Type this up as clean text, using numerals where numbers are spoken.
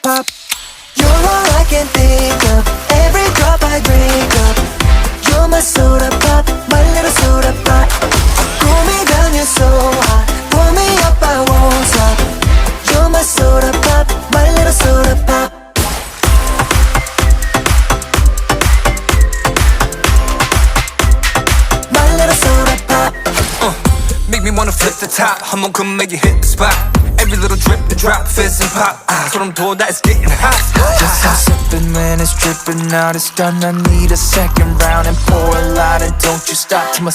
pop. You're all I can think of. Every drop I drink up. You're my soda pop, my little soda pop. Cool me down, you're so hot. Pull me up, I won't stop. You're my soda pop, my little soda pop. My little soda pop. Make me wanna flip the top. 한번 come make you hit the spot. Every little drip and drop, fizz and pop. 소름 돋아, it's getting hot. Just I'm sipping when it's dripping out. It's done, I need a second round. And pour a lot and don't you stop till my